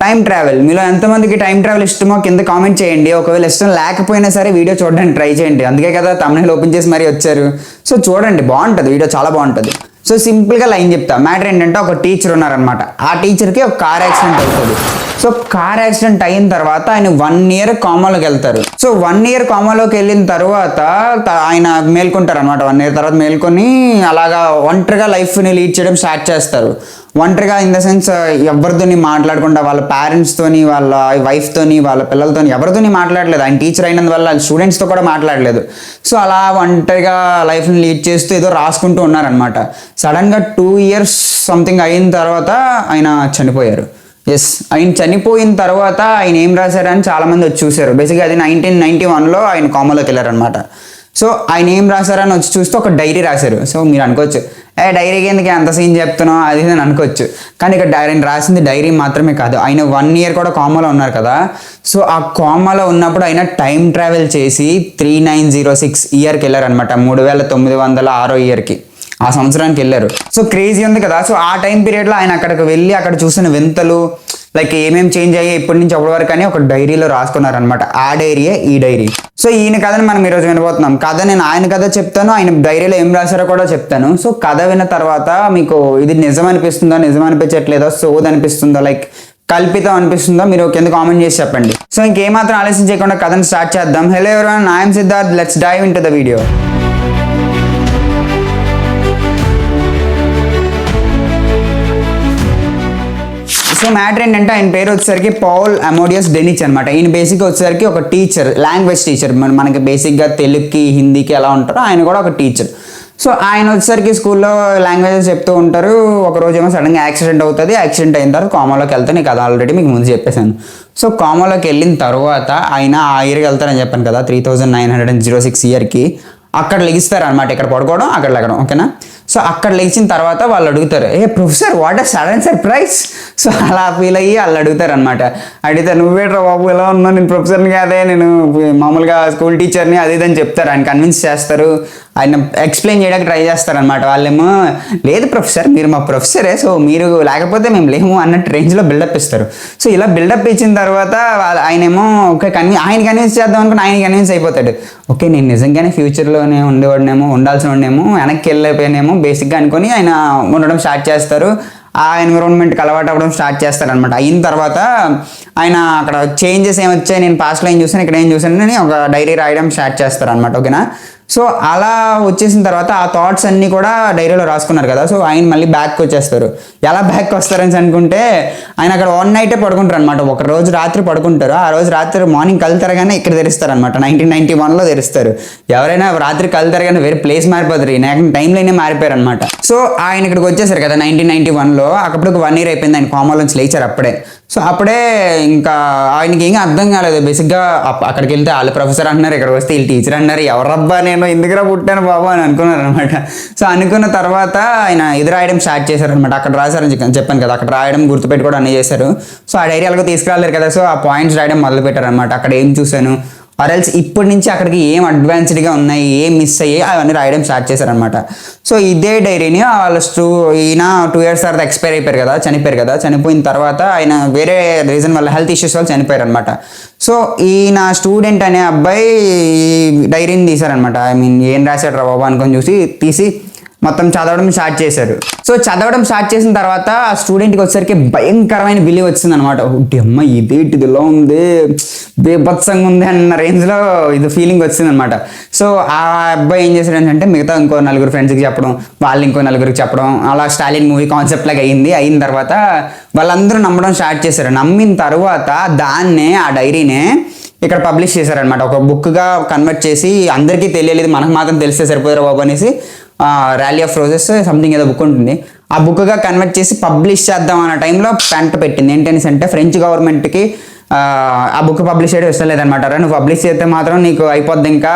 Time travel, మీలో ఎంతమందికి time travel ఇష్టమో కింద కామెంట్ చేయండి. ఒకవేళ ఇష్టం లేకపోయినా సరే వీడియో చూడడానికి ట్రై చేయండి. అందుకే కదా తమ్నెయిల్ ఓపెన్ చేసి మరీ వచ్చారు. సో చూడండి, బాగుంటుంది వీడియో, చాలా బాగుంటుంది. సో సింపుల్గా లైన్ చెప్తా. మ్యాటర్ ఏంటంటే, ఒక టీచర్ ఉన్నారనమాట. ఆ టీచర్కి ఒక కార్ యాక్సిడెంట్ అవుతుంది. సో కార్ యాక్సిడెంట్ అయిన తర్వాత ఆయన 1 year కామాలోకి వెళ్తారు. సో 1 year కామాలోకి వెళ్ళిన తర్వాత ఆయన మేల్కొంటారు అనమాట. 1 year తర్వాత మేల్కొని అలాగా ఒంటరిగా లైఫ్ని లీడ్ చేయడం స్టార్ట్ చేస్తారు. ఒంటరిగా ఇన్ ద సెన్స్ ఎవరితోని మాట్లాడకుండా, వాళ్ళ పేరెంట్స్తోని, వాళ్ళ వైఫ్తోని, వాళ్ళ పిల్లలతోని ఎవరితోని మాట్లాడలేదు. ఆయన టీచర్ అయినందువల్ల స్టూడెంట్స్తో కూడా మాట్లాడలేదు. సో అలా ఒంటరిగా లైఫ్ని లీడ్ చేస్తూ ఏదో రాసుకుంటూ ఉన్నారనమాట. సడన్గా 2 years సంథింగ్ అయిన తర్వాత ఆయన చనిపోయారు. ఎస్, ఆయన చనిపోయిన తర్వాత ఆయన ఏం రాశారని చాలామంది వచ్చి చూశారు. బేసిక్గా అది 1991లో ఆయన కామాలోకి వెళ్ళారనమాట. సో ఆయన ఏం రాశారని వచ్చి చూస్తే ఒక డైరీ రాశారు. సో మీరు అనుకోవచ్చు, డైరీకి ఎందుకు అంత సీన్ చెప్తున్నావు అది అని అనుకోవచ్చు. కానీ ఇక్కడ ఆయన రాసింది డైరీ మాత్రమే కాదు, ఆయన 1 year కూడా కామాలో ఉన్నారు కదా. సో ఆ కామాలో ఉన్నప్పుడు ఆయన టైం ట్రావెల్ చేసి 3906 ఇయర్కి వెళ్ళారనమాట. 3906 ఇయర్కి, ఆ సంవత్సరానికి వెళ్ళారు. సో క్రేజీ ఉంది కదా. సో ఆ టైం పీరియడ్లో ఆయన అక్కడికి వెళ్ళి అక్కడ చూసిన వింతలు, లైక్ ఏమేమి చేంజ్ అయ్యాయి ఇప్పటి నుంచి అప్పటి వరకు అని ఒక డైరీలో రాసుకున్నారనమాట. ఆ డైరీయే ఈ డైరీ. సో ఈయన కథని మనం ఈరోజు వినబోతున్నాం. కథ నేను ఆయన కథ చెప్తాను, ఆయన డైరీలో ఏం రాశారో కూడా చెప్తాను. సో కథ విన్న తర్వాత మీకు ఇది నిజం అనిపిస్తుందో, నిజం అనిపించట్లేదో, సోది అనిపిస్తుందో, లైక్ కల్పితం అనిపిస్తుందో మీరు కింద కామెంట్ చేసి చెప్పండి. సో ఇంకేమాత్రం ఆలస్యం చేయకుండా కథను స్టార్ట్ చేద్దాం. Hello everyone, I am Siddharth. Let's dive into the video. So matter ఏంటంటే, ఆయన పేరు వచ్చేసరికి పౌల్ అమోడియస్ డెనిచ్ అనమాట. ఈయన బేసిక్గా వచ్చేసరికి ఒక టీచర్, లాంగ్వేజ్ టీచర్. మనకి బేసిక్గా తెలుగుకి హిందీకి ఎలా ఉంటారో ఆయన కూడా ఒక టీచర్. సో ఆయన వచ్చేసరికి స్కూల్లో లాంగ్వేజెస్ చెప్తూ ఉంటారు. ఒకరోజు ఏమో సడన్గా యాక్సిడెంట్ అవుతుంది. యాక్సిడెంట్ అయిన తర్వాత కామాలోకి వెళ్తాను. నీకు అది ఆల్రెడీ మీకు ముందు చెప్పేశాను. సో కామాలోకి వెళ్ళిన తర్వాత ఆయన ఆ ఇయర్కి వెళ్తారని చెప్పాను కదా, 3906 ఇయర్కి. అక్కడ లెగిస్తారు అనమాట. ఇక్కడ పడుకోవడం, అక్కడ లెగడం, ఓకేనా. సో అక్కడ లేచిన తర్వాత వాళ్ళు అడుగుతారు, professor what a sudden surprise. So అలా ఫీల్ అయ్యి వాళ్ళు అడుగుతారు అనమాట. అడిగితే, నువ్వేట్రా బాబు ఎలా ఉన్నావు, నేను ప్రొఫెసర్ని కాదే, నేను మామూలుగా స్కూల్ టీచర్ని, అది ఇదని చెప్తారు. ఆయన కన్విన్స్ చేస్తారు, ఆయన ఎక్స్ప్లెయిన్ చేయడానికి ట్రై చేస్తారనమాట. వాళ్ళేమో, లేదు ప్రొఫెసర్ మీరు మా ప్రొఫెసరే, సో మీరు లేకపోతే మేము లేము అన్నట్టు రేంజ్లో బిల్డప్ ఇస్తారు. సో ఇలా బిల్డప్ ఇచ్చిన తర్వాత ఆయనేమో ఓకే ఆయన కన్విన్స్ చేద్దాం అనుకుని ఆయన కన్విన్స్ అయిపోతాడు. ఓకే నేను నిజంగానే ఫ్యూచర్లోనే ఉండేవాడినేమో, ఉండాల్సిన వాడినేమో, వెనక్కి వెళ్ళిపోయానేమో బేసిక్గా అనుకొని ఆయన ఉండడం స్టార్ట్ చేస్తారు. ఆ ఎన్విరాన్మెంట్కి అలవాటు అవ్వడం స్టార్ట్ చేస్తారనమాట. అయిన తర్వాత ఆయన అక్కడ చేంజెస్ ఏమొచ్చాయి, నేను పాస్ట్లో ఏం చూసాను, ఇక్కడ ఏం చూసాను అని ఒక డైరీ రాయడం స్టార్ట్ చేస్తారనమాట, ఓకేనా. సో అలా వచ్చేసిన తర్వాత ఆ థాట్స్ అన్నీ కూడా డైరీలో రాసుకున్నారు కదా. సో ఆయన మళ్ళీ బ్యాక్కి వచ్చేస్తారు. ఎలా బ్యాక్కి వస్తారని అనుకుంటే, ఆయన అక్కడ 1 night పడుకుంటారు అనమాట. ఒక రోజు రాత్రి పడుకుంటారు. ఆ రోజు రాత్రి మార్నింగ్ కళ్ళు తిరగానే ఇక్కడ తెరుస్తారు అనమాట. 1991లో తెరుస్తారు. ఎవరైనా రాత్రి కళ్ళు తిరగానే వేరే ప్లేస్ మారిపోతారు. ఈయన టైంలోనే మారిపోయారు అనమాట. సో ఆయన ఇక్కడికి వచ్చేసారు కదా 1991లో. అప్పటికి 1 year అయిపోయింది, ఆయన కామాలో నుంచి లేచారు అప్పుడే. సో అప్పుడే ఇంకా ఆయనకి ఏం అర్థం కాలేదు. బేసిక్గా అక్కడికి వెళ్తే వాళ్ళు ప్రొఫెసర్ అంటున్నారు, ఇక్కడికి వస్తే వీళ్ళు టీచర్ అంటున్నారు. ఎవరబ్బా నేను ఎందుకురా పుట్టాను బాబు అని అనుకున్నారు అనమాట. సో అనుకున్న తర్వాత ఆయన ఇది రాయడం స్టార్ట్ చేశారనమాట. అక్కడ రాశారని చెప్పాను కదా, అక్కడ రాయడం గుర్తుపెట్టుకోవడం అన్నీ చేశారు. సో ఆ డైరీ అలాగో తీసుకురాలేరు కదా. సో ఆ పాయింట్స్ రాయడం మొదలు పెట్టారు అనమాట. అక్కడ ఏం చూశాను, ఆర్ఎల్స్ ఇప్పటి నుంచి అక్కడికి ఏం అడ్వాన్స్డ్గా ఉన్నాయి, ఏం మిస్ అయ్యాయి అవన్నీ రాయడం స్టార్ట్ చేశారనమాట. సో ఇదే డైరీని వాళ్ళ ఈయన 2 years తర్వాత ఎక్స్పైర్ అయిపోయారు కదా, చనిపోయారు కదా. చనిపోయిన తర్వాత ఆయన వేరే రీజన్ వల్ల, హెల్త్ ఇష్యూస్ వల్ల చనిపోయారు అనమాట. సో ఈయన స్టూడెంట్ అనే అబ్బాయి డైరీని తీశారనమాట. ఐ మీన్ ఏం రాశాడు రా బాబా అనుకొని తీసి మొత్తం చదవడం స్టార్ట్ చేశారు. సో చదవడం స్టార్ట్ చేసిన తర్వాత ఆ స్టూడెంట్కి వచ్చేసరికి భయంకరమైన బిలీవ్ వచ్చింది అనమాట. అమ్మ ఇదేంటిది ఇలా ఉంది, బేభత్సంగా ఉంది అన్న రేంజ్లో ఇది ఫీలింగ్ వచ్చింది అనమాట. సో ఆ అబ్బాయి ఏం చేశాడు అంటే, మిగతా ఇంకో 4 ఫ్రెండ్స్కి చెప్పడం, వాళ్ళు ఇంకో 4కి చెప్పడం, అలా స్టాలిన్ మూవీ కాన్సెప్ట్ లాగా అయిన తర్వాత వాళ్ళందరూ నమ్మడం స్టార్ట్ చేశారు. నమ్మిన తర్వాత దాన్నే, ఆ డైరీనే ఇక్కడ పబ్లిష్ చేశారనమాట. ఒక బుక్గా కన్వర్ట్ చేసి, అందరికీ తెలియలేదు, మనకు మాత్రం తెలిస్తే సరిపోయారు బాబు అనేసి ర్యాలీ ఆఫ్ రోజెస్ సంథింగ్ ఏదో బుక్ ఉంటుంది, ఆ బుక్గా కన్వర్ట్ చేసి పబ్లిష్ చేద్దాం అన్న టైంలో పెంట పెట్టింది. ఏంటనేసి అంటే, ఫ్రెంచ్ గవర్నమెంట్కి ఆ బుక్ పబ్లిష్ చేయడం ఇష్టం లేదనమాట. నువ్వు పబ్లిష్ చేస్తే మాత్రం నీకు అయిపోద్ది, ఇంకా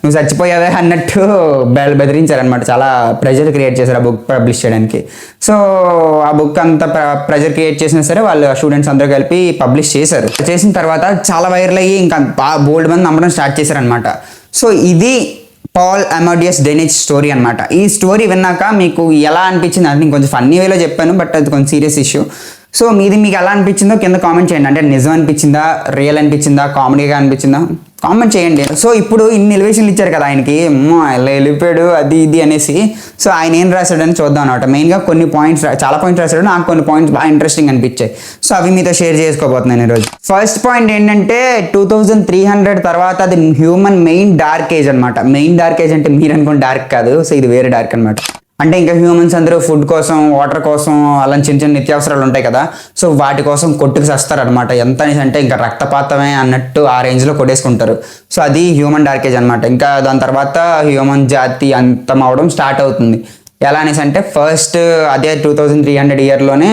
నువ్వు చచ్చిపోయావే అన్నట్టు బెదిరించారనమాట. చాలా ప్రెజర్ క్రియేట్ చేశారు ఆ బుక్ పబ్లిష్ చేయడానికి. సో ఆ బుక్ అంతా ప్రెజర్ క్రియేట్ చేసినా సరే వాళ్ళు స్టూడెంట్స్ అందరూ కలిపి పబ్లిష్ చేశారు. చేసిన తర్వాత చాలా వైరల్ అయ్యి ఇంకా బోల్డ్ మంది నమ్మడం స్టార్ట్ చేశారనమాట. సో ఇది పౌల్ అమోడియస్ డెనిచ్ స్టోరీ అనమాట. ఈ స్టోరీ విన్నాక మీకు ఎలా అనిపించింది అంటే, నేను కొంచెం ఫన్నీ వేలో చెప్పాను, బట్ అది కొంచెం సీరియస్ ఇష్యూ. సో మీది మీకు ఎలా అనిపించిందో కింద కామెంట్ చేయండి. అంటే నిజం అనిపించిందా, రియల్ అనిపించిందా, కామెడీగా అనిపించిందా, కామెంట్ చేయండి. సో ఇప్పుడు ఇన్ని ఎలివేషన్లు ఇచ్చారు కదా ఆయనకి, అమ్మో ఇలా వెళ్ళిపోయాడు అది ఇది అనేసి. సో ఆయన ఏం రాశాడని చూద్దాం అనమాట. మెయిన్గా కొన్ని పాయింట్స్, చాలా పాయింట్స్ రాశాడు. నాకు కొన్ని పాయింట్స్ బాగా ఇంట్రెస్టింగ్ అనిపించాయి. సో అవి మీతో షేర్ చేసుకోబోతున్నాను ఈరోజు. ఫస్ట్ పాయింట్ ఏంటంటే 2300 తర్వాత అది హ్యూమన్ మెయిన్ డార్క్ ఏజ్ అనమాట. మెయిన్ డార్క్ ఏజ్ అంటే మీరు అనుకున్న డార్క్ కాదు. సో ఇది వేరే డార్క్ అనమాట. అంటే ఇంకా హ్యూమన్స్ అందరూ ఫుడ్ కోసం, వాటర్ కోసం, అలా చిన్న చిన్న నిత్యావసరాలు ఉంటాయి కదా, సో వాటి కోసం కొట్టుకు చేస్తారనమాట. ఎంత అనేసి అంటే ఇంకా రక్తపాతమే అన్నట్టు ఆ రేంజ్లో కొట్టేసుకుంటారు. సో అది హ్యూమన్ డార్కేజ్ అనమాట. ఇంకా దాని తర్వాత హ్యూమన్ జాతి అంతం అవడం స్టార్ట్ అవుతుంది. ఎలా అనేసి అంటే ఫస్ట్ అదే 2300 ఇయర్లోనే,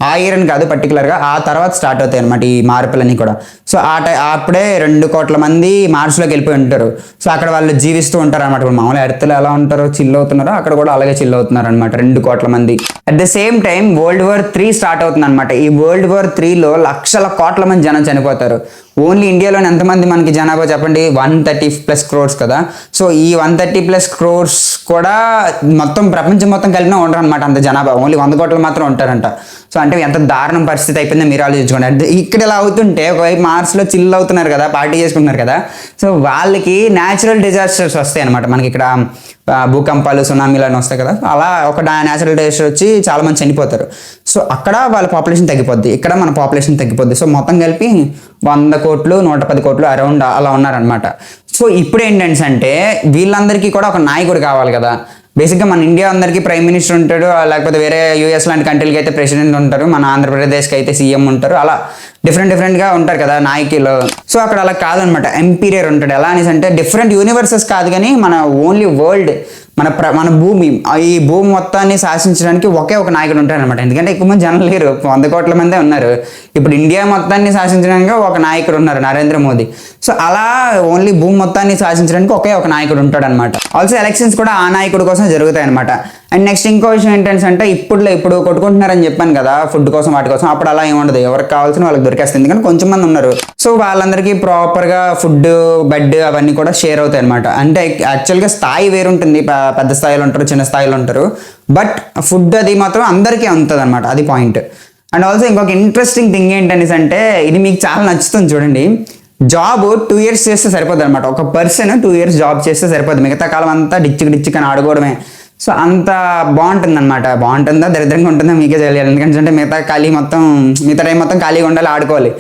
ఆ ఇయర్ అని కాదు పర్టికులర్గా, ఆ తర్వాత స్టార్ట్ అవుతాయి అనమాట ఈ మార్పులన్నీ కూడా. సో అప్పుడే 2 కోట్ల మంది మార్స్లోకి వెళ్ళిపోయి ఉంటారు. సో అక్కడ వాళ్ళు జీవిస్తూ ఉంటారు అనమాట. ఇప్పుడు మామూలు ఎర్త్లో ఎలా ఉంటారో చిల్ అవుతున్నారో అక్కడ కూడా అలాగే చిల్ అవుతున్నారు అనమాట 2 కోట్ల మంది. At the same time World War III start అవుతుంది అనమాట. ఈ World War IIIలో లక్షల కోట్ల మంది జనం చనిపోతారు. ఓన్లీ ఇండియాలోనే ఎంతమంది మనకి జనాభా చెప్పండి, 130+ crores కదా. సో ఈ 130+ crores కూడా మొత్తం ప్రపంచం మొత్తం కలిపినా ఉండరు అనమాట అంత జనాభా. ఓన్లీ 100 కోట్లు మాత్రం ఉంటారంట. సో అంటే ఎంత దారుణం పరిస్థితి అయిపోయిందో మీరు ఆలోచించుకోండి. అంటే ఇక్కడ ఇలా అవుతుంటే ఒకవైపు మార్స్లో చిల్ అవుతున్నారు కదా, పార్టీ చేసుకుంటున్నారు కదా, సో వాళ్ళకి న్యాచురల్ డిజాస్టర్స్ వస్తాయి అనమాట. మనకి ఇక్కడ భూకంపాలు, సునామీలు అని వస్తాయి కదా, అలా ఒక న్యాచురల్ డిజాస్టర్ వచ్చి చాలా మంది చనిపోతారు. సో అక్కడ వాళ్ళ పాపులేషన్ తగ్గిపోద్ది, ఇక్కడ మన పాపులేషన్ తగ్గిపోద్ది. సో మొత్తం కలిపి 100 కోట్లు 110 కోట్లు అరౌండ్ అలా ఉన్నారనమాట. సో ఇప్పుడు ఏంటంటే వీళ్ళందరికీ కూడా ఒక నాయకుడు కావాలి కదా. బేసిక్గా మన ఇండియా అందరికీ ప్రైమ్ మినిస్టర్ ఉంటాడు, లేకపోతే వేరే యూఎస్ లాంటి కంట్రీలకి అయితే ప్రెసిడెంట్ ఉంటారు, మన ఆంధ్రప్రదేశ్కి అయితే సీఎం ఉంటారు, అలా డిఫరెంట్గా ఉంటారు కదా నాయకులు. సో అక్కడ అలా కాదనమాట, ఎంపీరియర్ ఉంటాడు. ఎలా అనేసి అంటే డిఫరెంట్ యూనివర్సెస్ కాదు కానీ మన ఓన్లీ వరల్డ్, మన భూమి, ఈ భూమి మొత్తాన్ని శాసించడానికి ఒకే ఒక నాయకుడు ఉంటాడు అనమాట. ఎందుకంటే ఎక్కువ మంది జనం లేరు, 100 కోట్ల మందే ఉన్నారు. ఇప్పుడు ఇండియా మొత్తాన్ని శాసించడానికి ఒక నాయకుడు ఉన్నారు, నరేంద్ర మోదీ. సో అలా ఓన్లీ భూమి మొత్తాన్ని శాసించడానికి ఒకే ఒక నాయకుడు ఉంటాడు అనమాట. ఆల్సో ఎలక్షన్స్ కూడా ఆ నాయకుడి కోసం జరుగుతాయి అనమాట. అండ్ నెక్స్ట్ ఇంకో విషయం ఏంటంటే ఇప్పుడు కొట్టుకుంటున్నారని చెప్పాను కదా ఫుడ్ కోసం వాటి కోసం. అప్పుడు అలా ఏముండదు, ఎవరికి కావాల్సిన వాళ్ళకి దొరికేస్తుంది. ఎందుకంటే కొంచెం మంది ఉన్నారు. సో వాళ్ళందరికీ ప్రాపర్గా ఫుడ్, బెడ్ అవన్నీ కూడా షేర్ అవుతాయి అనమాట. అంటే యాక్చువల్గా స్థాయి వేరుంటుంది, పెద్ద స్థాయిలో ఉంటారు, చిన్న స్థాయిలో ఉంటారు, బట్ ఫుడ్ అది మాత్రం అందరికీ ఉంటుంది అనమాట. అది పాయింట్. అండ్ ఆల్సో ఇంకొక ఇంట్రెస్టింగ్ థింగ్ ఏంటనేసి అంటే, ఇది మీకు చాలా నచ్చుతుంది చూడండి. జాబ్ 2 years చేస్తే సరిపోద్ది అనమాట. ఒక పర్సన్ 2 years జాబ్ చేస్తే సరిపోద్ది, మిగతా కాలం అంతా డిచ్చికి అని ఆడుకోవడమే. సో అంత బాగుంటుంది అనమాట. బాగుంటుందా దరిద్రంగా ఉంటుందా మీకే తెలియాలి. ఎందుకంటే మిగతా టైం మొత్తం ఖాళీగా ఉండాలి, ఆడుకోవాలి,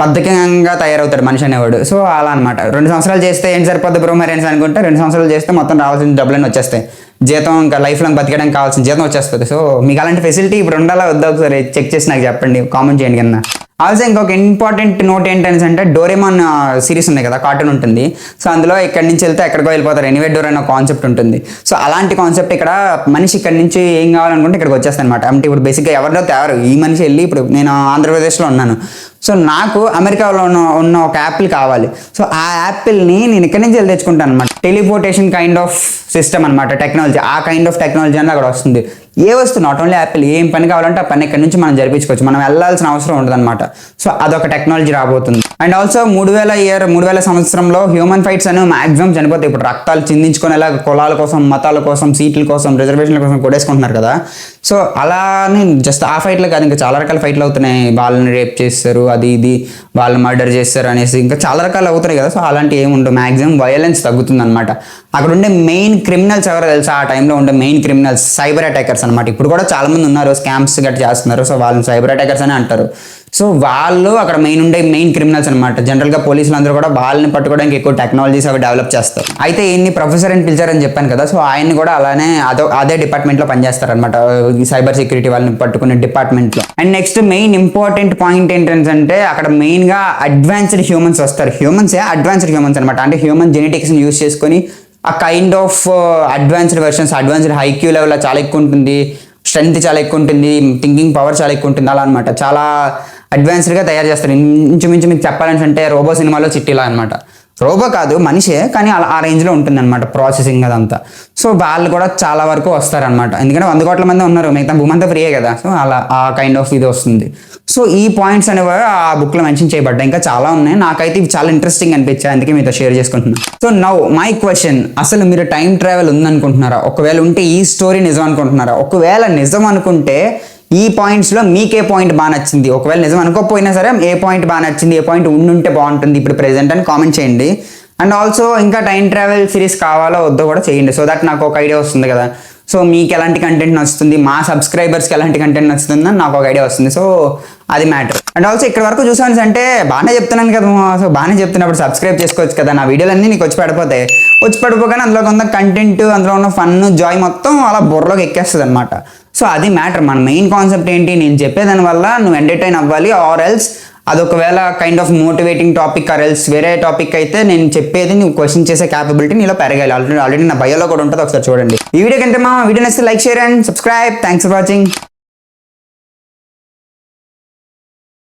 బద్ధకంగా తయారవుతాడు మనిషి అనేవాడు. సో అలా అనమాట. 2 సంవత్సరాలు చేస్తే ఏం సరిపోద్ది బ్రో మరి అని అనుకుంటే, 2 సంవత్సరాలు చేస్తే మొత్తం రావాల్సిన డబ్బులన్నీ వచ్చేస్తాయి, జీతం ఇంకా లైఫ్ లాంగ్ బతికడానికి కావాల్సిన జీతం వచ్చేస్తుంది. సో మీకు అలాంటి ఫెసిలిటీ ఇప్పుడు ఉండాలా వద్దా ఒకసారి చెక్ చేసి నాకు చెప్పండి, కామెంట్ చేయండి కింద. ఆల్సో ఇంకొక ఇంపార్టెంట్ నోట్ ఏంటంటే డోరేమాన్ సిరీస్ ఉంది కదా, కార్టూన్ ఉంటుంది. సో అందులో ఇక్కడి నుంచి వెళ్తే ఎక్కడికో వెళ్ళిపోతారు, ఎనీవే డోర్ అనే కాన్సెప్ట్ ఉంటుంది. సో అలాంటి కాన్సెప్ట్ ఇక్కడ మనిషి ఇక్కడి నుంచి ఏం కావాలనుకుంటే ఇక్కడికి వచ్చేస్తాను అనమాట. అంటే ఇప్పుడు బేసిక్గా ఎవరిలో తేవరు, ఈ మనిషి వెళ్ళి, ఇప్పుడు నేను ఆంధ్రప్రదేశ్లో ఉన్నాను, సో నాకు అమెరికాలో ఉన్న ఒక యాపిల్ కావాలి. సో ఆ యాపిల్ని నేను ఇక్కడి నుంచి వెళ్ళి తెచ్చుకుంటాను అనమాట. టెలిపోర్టేషన్ కైండ్ ఆఫ్ సిస్టమ్ అనమాట, టెక్నాలజీ. ఆ కైండ్ ఆఫ్ టెక్నాలజీ అనేది అక్కడ వస్తుంది. ఏ వస్తువు, నాట్ ఓన్లీ యాపిల్, ఏం పని కావాలంటే ఆ పని ఇక్కడి నుంచి మనం జరిపించుకోవచ్చు, మనం వెళ్ళాల్సిన అవసరం ఉండదు అనమాట. సో అదొక టెక్నాలజీ రాబోతుంది. అండ్ ఆల్సో 3000 సంవత్సరంలో హ్యూమన్ ఫైట్స్ అనేవి మాక్సిమం చనిపోతాయి. ఇప్పుడు రక్తాలు చిందించుకునేలా కులాల కోసం, మతాల కోసం, సీట్ల కోసం, రిజర్వేషన్ల కోసం కొట్టేసుకుంటున్నారు కదా. సో అలానే జస్ట్ ఆ ఫైట్లు కాదు, ఇంకా చాలా రకాల ఫైట్లు అవుతున్నాయి. వాళ్ళని రేప్ చేస్తారు, అది ఇది, వాళ్ళు మర్డర్ చేస్తారు అనేసి ఇంకా చాలా రకాలు అవుతున్నాయి కదా. సో అలాంటి ఏమి ఉండవు, మాక్సిమం వైలెన్స్ తగ్గుతుంది అనమాట. అక్కడ ఉండే మెయిన్ క్రిమినల్స్ ఎవరో తెలుసా? ఆ టైంలో ఉండే మెయిన్ క్రిమినల్స్ సైబర్ అటాకర్స్ అనమాట. ఇప్పుడు కూడా చాలా మంది ఉన్నారు, స్కామ్స్ గట్రా చేస్తున్నారు. సో వాళ్ళని సైబర్ అటాకర్స్ అని అంటారు. సో వాళ్ళు అక్కడ మెయిన్ క్రిమినల్స్ అనమాట. జనరల్గా పోలీసులు అందరూ కూడా వాళ్ళని పట్టుకోవడానికి ఎక్కువ టెక్నాలజీస్ అవి డెవలప్ చేస్తారు. అయితే ఈయన్ని ప్రొఫెసర్ అని పిలిచారని చెప్పాను కదా, సో ఆయన్ని కూడా అలానే అదే డిపార్ట్మెంట్లో పనిచేస్తారనమాట, ఈ సైబర్ సెక్యూరిటీ వాళ్ళని పట్టుకునే డిపార్ట్మెంట్లో. And next main important point ఏంటంటే అక్కడ మెయిన్గా అడ్వాన్స్డ్ హ్యూమన్స్ వస్తారు. అడ్వాన్స్డ్ హ్యూమన్స్ అనమాట. అంటే హ్యూమన్ జెనెటిక్స్ని యూజ్ చేసుకొని ఆ kind of advanced versions, advanced Haikyuu level చాలా ఎక్కువ ఉంటుంది, స్ట్రెంగ్త్ చాలా ఎక్కువ ఉంటుంది, థింకింగ్ పవర్ చాలా ఎక్కువ ఉంటుంది, అలా అనమాట. చాలా అడ్వాన్స్డ్గా తయారు చేస్తారు. ఇంచుమించు మీకు చెప్పాలని అంటే రోబో సినిమాలో చిట్టిలా అనమాట. రోబో కాదు, మనిషే, కానీ అలా ఆ రేంజ్లో ఉంటుంది అనమాట ప్రాసెసింగ్ అదంతా. సో వాళ్ళు కూడా చాలా వరకు వస్తారనమాట. ఎందుకంటే 100 కోట్ల మంది ఉన్నారు, మిగతా భూమి అంతా ఫ్రీయే కదా. సో అలా ఆ కైండ్ ఆఫ్ ఇది వస్తుంది. సో ఈ పాయింట్స్ అనేవి ఆ బుక్లో మెన్షన్ చేయబడ్డాయి. ఇంకా చాలా ఉన్నాయి, నాకైతే ఇవి చాలా ఇంట్రెస్టింగ్ అనిపించాయి, అందుకే మీతో షేర్ చేసుకుంటున్నాను. సో నౌ మై క్వశ్చన్, అసలు మీరు టైం ట్రావెల్ ఉందనుకుంటున్నారా? ఒకవేళ ఉంటే ఈ స్టోరీ నిజం అనుకుంటున్నారా? ఒకవేళ నిజం అనుకుంటే ఈ పాయింట్స్లో మీకు ఏ పాయింట్ బాగా నచ్చింది, ఒకవేళ నిజం అనుకోకపోయినా సరే ఏ పాయింట్ బాగా నచ్చింది, ఏ పాయింట్ ఉండుంటే బాగుంటుంది ఇప్పుడు ప్రెజెంట్ అని కామెంట్ చేయండి. అండ్ ఆల్సో ఇంకా టైం ట్రావెల్ సిరీస్ కావాలో వద్దో కూడా చేయండి, సో దట్ నాకు ఒక ఐడియా వస్తుంది కదా. సో మీకు ఎలాంటి కంటెంట్ నచ్చుతుంది, మా సబ్స్క్రైబర్స్కి ఎలాంటి కంటెంట్ నచ్చుతుంది అని నాకు ఒక ఐడియా వస్తుంది. సో అది మ్యాటర్. అండ్ ఆల్సో ఇక్కడ వరకు చూసాను అంటే బాగానే చెప్తున్నాను కదా, సో బాగానే చెప్తున్నప్పుడు సబ్స్క్రైబ్ చేసుకోవచ్చు కదా. నా వీడియోలన్నీ నీకు వచ్చి పడిపోతాయి, వచ్చి పడిపోగానే అందులో కొంత కంటెంట్, అందులో ఉన్న ఫన్, జాయ్ మొత్తం అలా బుర్రలోకి ఎక్కేస్తుంది అనమాట. సో అది మ్యాటర్. మన మెయిన్ కాన్సెప్ట్ ఏంటి, నేను చెప్పేదాని వల్ల నువ్వు ఎంటర్టైన్ అవ్వాలి, ఆర్ ఎల్స్ అదొకవేళ kind of motivating topic or else వేరే టాపిక్ అయితే నేను చెప్పేది నువ్వు క్వశ్చన్ చేసే క్యాపబిలిటీ నీలో పెరగాలి. ఆల్రెడీ నా బయోలో కూడా ఉంటుంది, ఒకసారి చూడండి. ఈ వీడియో కంటే మా వీడియో నచ్చితే like, share and subscribe. Thanks for watching.